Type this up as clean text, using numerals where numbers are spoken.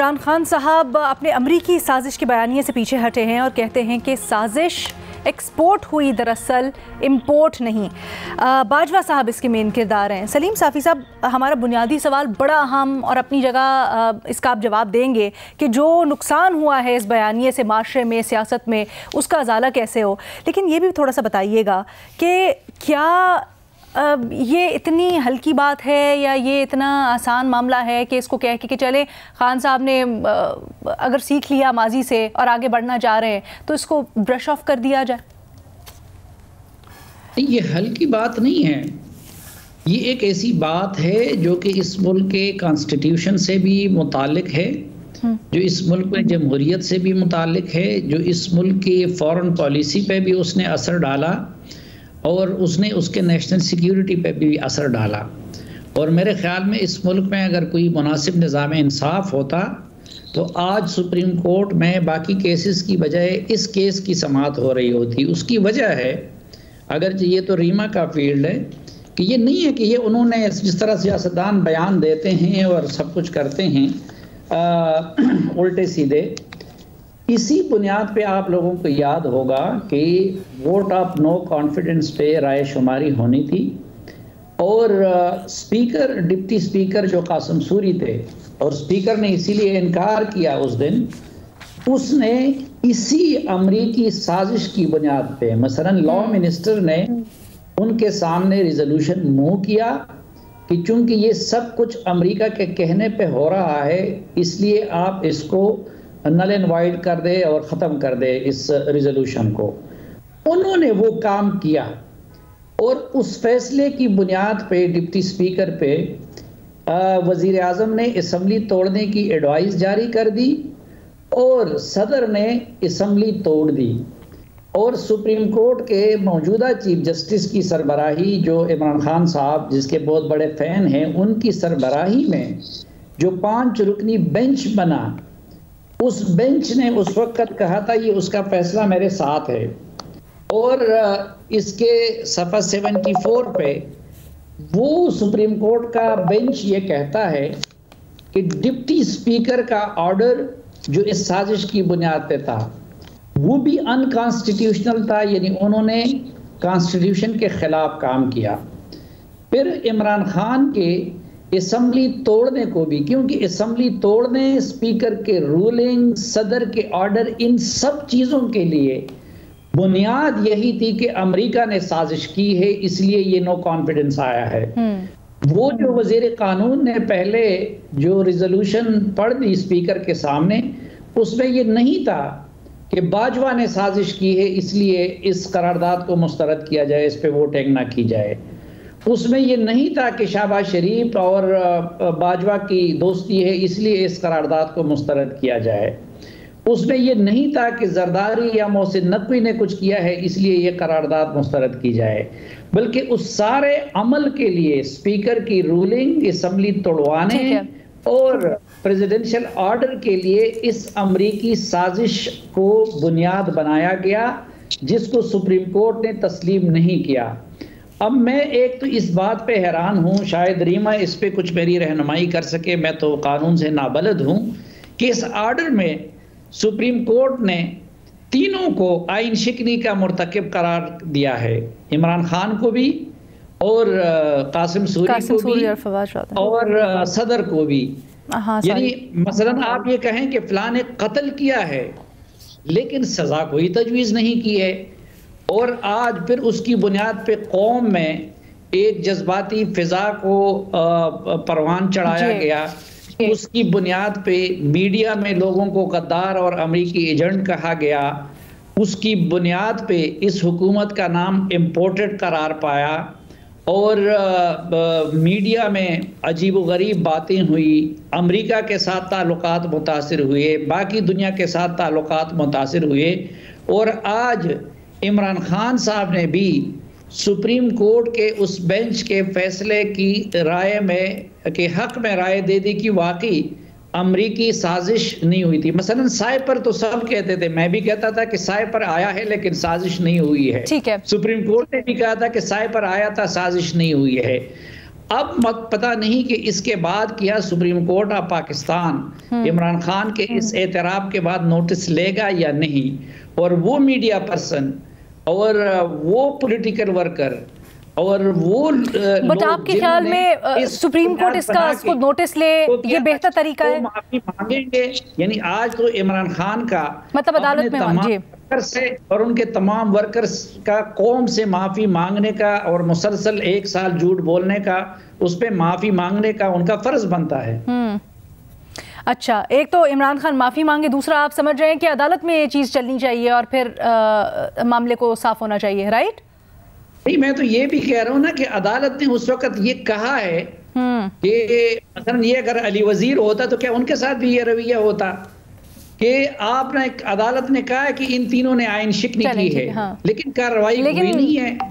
इमरान खान साहब अपने अमरीकी साजिश के बयानिए से पीछे हटे हैं और कहते हैं कि साजिश एक्सपोर्ट हुई, दरअसल इम्पोर्ट नहीं। बाजवा साहब इसके मेन किरदार हैं। सलीम साफ़ी साहब, हमारा बुनियादी सवाल बड़ा अहम और अपनी जगह इसका आप जवाब देंगे कि जो नुकसान हुआ है इस बयानिए से माशरे में, सियासत में, उसका अजाला कैसे हो। लेकिन ये भी थोड़ा सा बताइएगा कि क्या ये इतनी हल्की बात है या ये इतना आसान मामला है कि इसको कह के कि चले खान साहब ने अगर सीख लिया माजी से और आगे बढ़ना चाह रहे हैं तो इसको ब्रश ऑफ कर दिया जाए। ये हल्की बात नहीं है, ये एक ऐसी बात है जो कि इस मुल्क के कॉन्स्टिट्यूशन से भी मुतालिक है, जो इस मुल्क में जमहूरियत से भी मुतालिक है, जो इस मुल्क की फॉरेन पॉलिसी पे भी उसने असर डाला और उसने उसके नेशनल सिक्योरिटी पे भी असर डाला। और मेरे ख्याल में इस मुल्क में अगर कोई मुनासिब निज़ाम इंसाफ होता तो आज सुप्रीम कोर्ट में बाकी केसेस की बजाय इस केस की समाअत हो रही होती। उसकी वजह है, अगर ये तो रीमा का फील्ड है, कि ये नहीं है कि ये उन्होंने जिस तरह सियासतदान बयान देते हैं और सब कुछ करते हैं उल्टे सीधे, इसी बुनियाद पे आप लोगों को याद होगा कि वोट ऑफ नो कॉन्फिडेंस पे राय शुमारी होनी थी और स्पीकर, डिप्टी स्पीकर जो कासिम सूरी थे, और स्पीकर ने इसीलिए इनकार किया उस दिन, उसने इसी अमरीकी साजिश की बुनियाद पे मसलन लॉ मिनिस्टर ने उनके सामने रिजोल्यूशन मूव किया कि चूंकि ये सब कुछ अमेरिका के कहने पे हो रहा है इसलिए आप इसको नल एंड वाइड कर दे और ख़त्म कर दे इस रिजोल्यूशन को। उन्होंने वो काम किया और उस फैसले की बुनियाद पे डिप्टी स्पीकर पे वज़ीर आज़म ने असम्बली तोड़ने की एडवाइस जारी कर दी और सदर ने असम्बली तोड़ दी और सुप्रीम कोर्ट के मौजूदा चीफ जस्टिस की सरबराही, जो इमरान खान साहब जिसके बहुत बड़े फ़ैन हैं, उनकी सरबराही में जो 5 रुकनी बेंच बना, उस बेंच ने उस वक्त कहा था ये उसका फैसला मेरे साथ है। और इसके सफ़ा 74 पे वो सुप्रीम कोर्ट का बेंच ये कहता है कि डिप्टी स्पीकर का ऑर्डर जो इस साजिश की बुनियाद पे था वो भी अनकॉन्स्टिट्यूशनल था, यानी उन्होंने कॉन्स्टिट्यूशन के खिलाफ काम किया। फिर इमरान खान के असम्बली तोड़ने को भी, क्योंकि असम्बली तोड़ने, स्पीकर के रूलिंग, सदर के ऑर्डर, इन सब चीज़ों के लिए बुनियाद यही थी कि अमेरिका ने साजिश की है, इसलिए ये नो कॉन्फिडेंस आया है। वो जो वज़ीर कानून ने पहले जो रिजोल्यूशन पढ़ दी स्पीकर के सामने, उसमें ये नहीं था कि बाजवा ने साजिश की है इसलिए इस करारदाद को मुस्तरद किया जाए, इस पे वोटिंग ना की जाए। उसमें ये नहीं था कि शहबाज शरीफ और बाजवा की दोस्ती है इसलिए इस करारदाद को मुस्तरद किया जाए। उसमें ये नहीं था कि जरदारी या मोहसिन नकवी ने कुछ किया है इसलिए ये करारदाद मुस्तरद की जाए, बल्कि उस सारे अमल के लिए स्पीकर की रूलिंग, असम्बली तोड़वाने और प्रेसिडेंशियल ऑर्डर के लिए इस अमरीकी साजिश को बुनियाद बनाया गया, जिसको सुप्रीम कोर्ट ने तस्लीम नहीं किया। अब मैं एक तो इस बात पे हैरान हूँ, शायद रीमा इस पे कुछ मेरी रहनुमाई कर सके, मैं तो कानून से नाबलद हूँ, कि इस ऑर्डर में सुप्रीम कोर्ट ने तीनों को आइन शिकनी का मुर्तकिब करार दिया है, इमरान खान को भी और कासिम सूरी को भी और सदर को भी। यानी मसलन आप ये कहें कि फलां ने कत्ल किया है लेकिन सज़ा कोई तजवीज़ नहीं की है, और आज फिर उसकी बुनियाद पे कौम में एक जज्बाती फिजा को परवान चढ़ाया गया, उसकी बुनियाद पे मीडिया में लोगों को गद्दार और अमरीकी एजेंट कहा गया, उसकी बुनियाद पे इस हुकूमत का नाम इम्पोर्टेड करार पाया और मीडिया में अजीब व गरीब बातें हुई, अमरीका के साथ ताल्लुकात मुतासिर हुए, बाकी दुनिया के साथ ताल्लुकात मुतासिर हुए, और आज इमरान खान साहब ने भी सुप्रीम कोर्ट के उस बेंच के फैसले की राय में के हक में राय दे दी कि वाकई अमरीकी साजिश नहीं हुई थी। मसलन साइपर तो सब कहते थे, मैं भी कहता था कि साइपर आया है लेकिन साजिश नहीं हुई है। ठीक है, सुप्रीम कोर्ट ने भी कहा था कि साइपर आया था, साजिश नहीं हुई है। अब मत पता नहीं कि इसके बाद क्या supreme court of Pakistan Imran Khan के इस एतराफ़ के बाद नोटिस लेगा या नहीं, और वो मीडिया पर्सन और वो पॉलिटिकल वर्कर और वो बट आपके ख्याल में सुप्रीम कोर्ट इसको नोटिस ले, ये बेहतर तरीका है? माफी मांगेंगे, यानी आज तो इमरान खान का मतलब अदालत में से और उनके तमाम वर्कर्स का कौम से माफी मांगने का और मुसलसल 1 साल झूठ बोलने का, उस पे माफी मांगने का उनका फर्ज बनता है। अच्छा, एक तो इमरान खान माफी मांगे, दूसरा आप समझ रहे हैं कि अदालत में ये चीज चलनी चाहिए और फिर मामले को साफ होना चाहिए, राइट? नहीं, मैं तो ये भी कह रहा हूँ ना कि अदालत ने उस वक्त ये कहा है कि मसलन ये अगर अली वजीर होता तो क्या उनके साथ भी ये रवैया होता कि आपने, अदालत ने कहा है कि इन तीनों ने आइन शिकनी की है, लेकिन कार्रवाई हुई नहीं है।